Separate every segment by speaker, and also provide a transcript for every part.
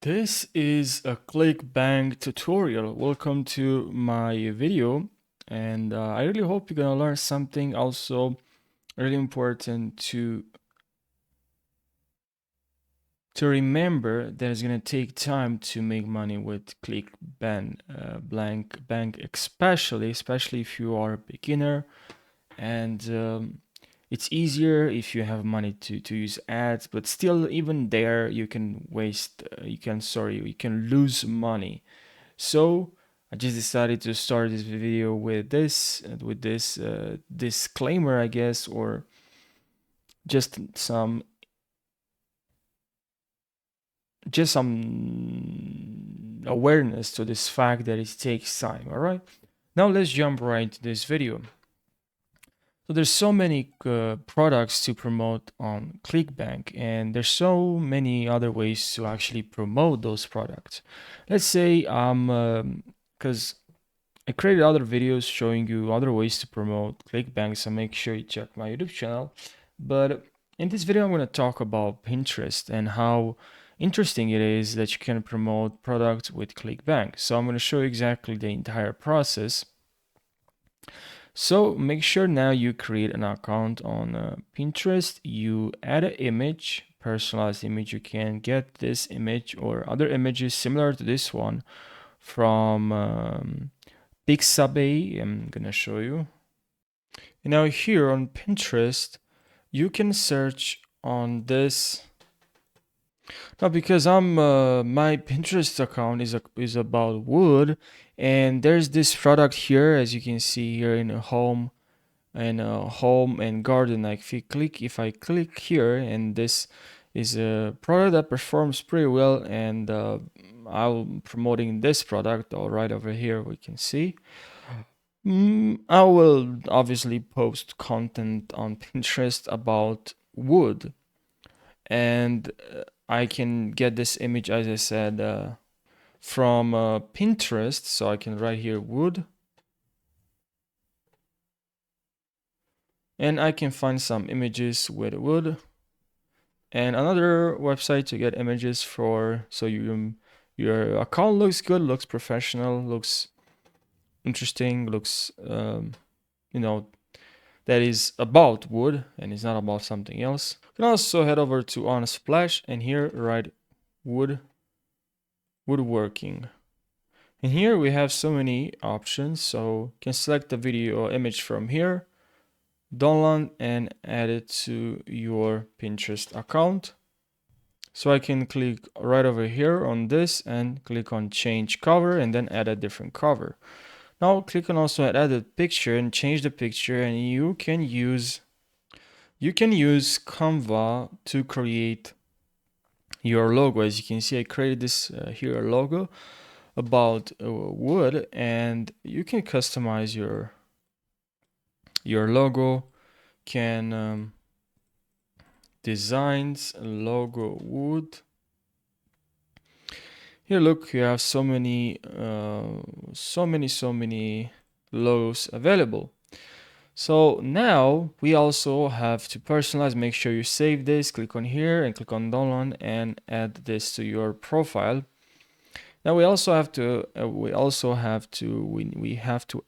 Speaker 1: This is a Clickbank tutorial. Welcome to my video, and I really hope you're gonna learn something also really important to remember that it's gonna take time to make money with Clickbank, blank bank, especially if you are a beginner, and it's easier if you have money to use ads, but still even there you can you can lose money. So I just decided to start this video with this disclaimer, I guess, or just some awareness to this fact that it takes time. All right, now let's jump right into this video. So there's so many products to promote on Clickbank, and there's so many other ways to actually promote those products. Let's say because I created other videos showing you other ways to promote Clickbank, so make sure you check my YouTube channel. But in this video, I'm going to talk about Pinterest and how interesting it is that you can promote products with Clickbank. So I'm going to show you exactly the entire process. So make sure now you create an account on Pinterest. You add an image, personalized image. You can get this image or other images similar to this one from Pixabay. I'm gonna show you. And now here on Pinterest, you can search on this. Now because my Pinterest account is about wood, and there's this product here, as you can see here in a home and garden. Like if I click here, and this is a product that performs pretty well, and I'm promoting this product. All right, over here we can see. I will obviously post content on Pinterest about wood, and I can get this image, as I said, from Pinterest. So I can write here wood, and I can find some images with wood, and another website to get images for, so your account looks good, looks professional, looks interesting, looks you know, that is about wood and is not about something else. You can also head over to Unsplash and here write woodworking. And here we have so many options, so you can select the video or image from here, download and add it to your Pinterest account. So I can click right over here on this and click on change cover and then add a different cover. Now click on also add a picture and change the picture, and you can use Canva to create your logo. As you can see, I created this here logo about wood, and you can customize your logo. Can designs logo wood. Here, look, you have so many logos available. So now we also have to personalize. Make sure you save this, click on here and click on download and add this to your profile. Now we also have to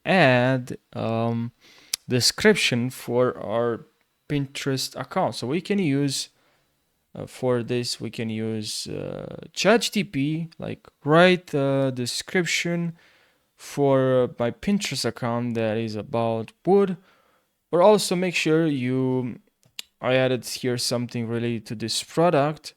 Speaker 1: add description for our Pinterest account. So we can use for this, we can use ChatGPT, like write a description for my Pinterest account that is about wood, or also make sure I added here something related to this product.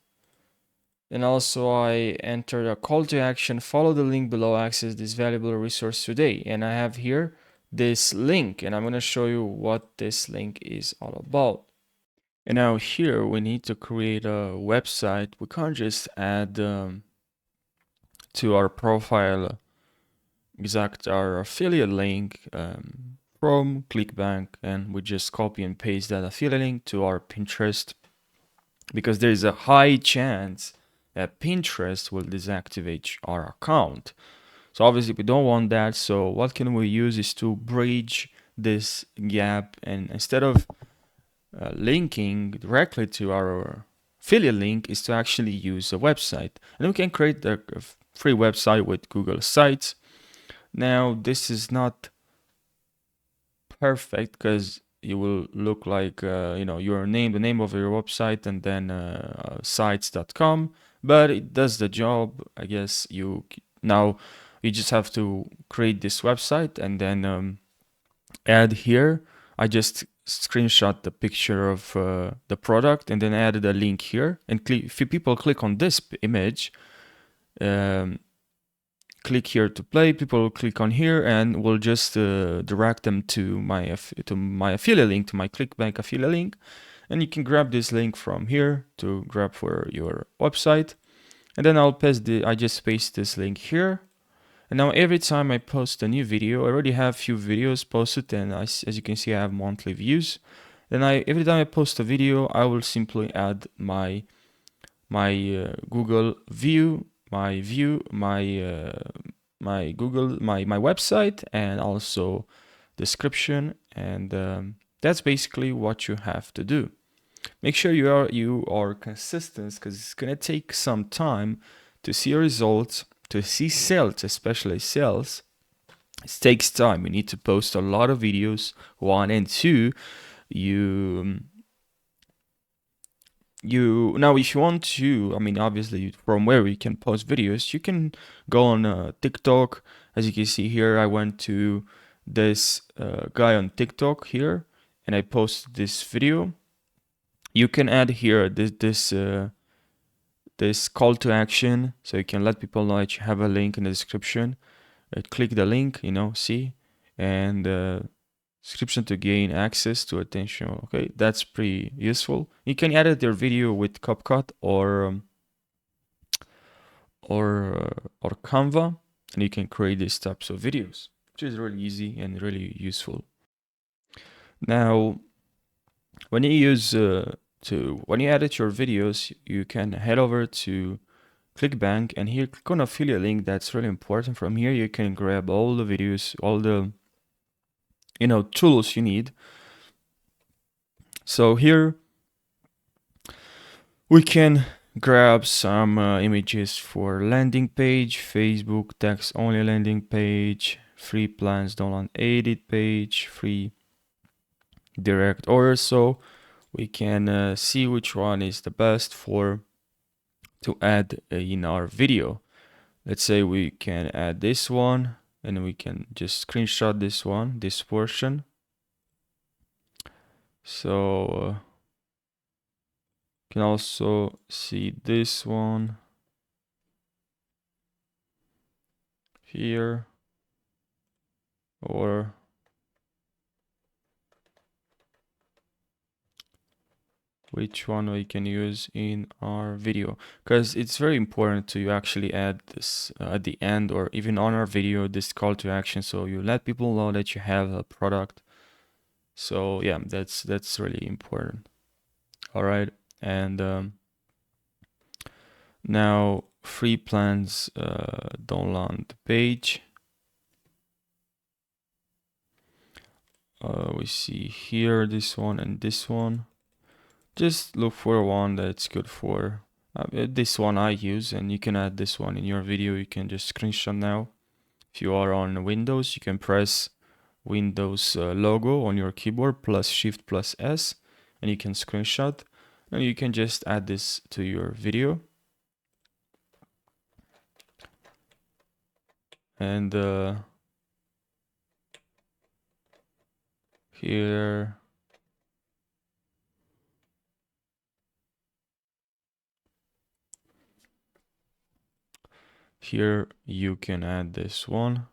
Speaker 1: And also I entered a call to action, follow the link below, access this valuable resource today. And I have here this link, and I'm going to show you what this link is all about. And now here we need to create a website. We can't just add to our profile our affiliate link from Clickbank, and we just copy and paste that affiliate link to our Pinterest, because there is a high chance that Pinterest will deactivate our account. So obviously we don't want that. So what can we use is to bridge this gap, and instead of linking directly to our affiliate link is to actually use a website. And we can create a free website with Google Sites. Now, this is not perfect because you will look like your name, the name of your website, and then sites.com, but it does the job. I guess now you just have to create this website and then add here. I just screenshot the picture of the product and then added a link here, and if people click on this image, um, click here to play, people will click on here and will just direct them to my affiliate link, to my Clickbank affiliate link. And you can grab this link from here to grab for your website. And then I just paste this link here. And now every time I post a new video, I already have few videos posted, and as you can see, I have monthly views. Then every time I post a video, I will simply add my Google view, my website, and also description, and that's basically what you have to do. Make sure you are consistent, because it's gonna take some time to see results, to see sales, especially sales. It takes time. You need to post a lot of videos. One and two, now if you want to, I mean, obviously from where you can post videos, you can go on TikTok. As you can see here, I went to this guy on TikTok here, and I posted this video. You can add here this call to action, so you can let people know that you have a link in the description. Click the link, see, and description to gain access to attention. Okay, that's pretty useful. You can edit your video with CapCut or Canva, and you can create these types of videos, which is really easy and really useful. Now, when you when you edit your videos, you can head over to Clickbank, and here click on affiliate link. That's really important. From here, you can grab all the videos, all the tools you need. So here we can grab some images for landing page, Facebook text only landing page, free plans don't edit page, free direct order. So we can see which one is the best to add in our video. Let's say we can add this one, and we can just screenshot this portion. So you can also see this one here, or which one we can use in our video, because it's very important to actually add this at the end or even on our video, this call to action, so you let people know that you have a product. So yeah, that's really important. All right, and now free plans download the page. We see here this one and this one. Just look for one that's good for this one I use, and you can add this one in your video. You can just screenshot now. If you are on Windows, you can press Windows logo on your keyboard plus Shift plus S, and you can screenshot. And you can just add this to your video. And here you can add this one.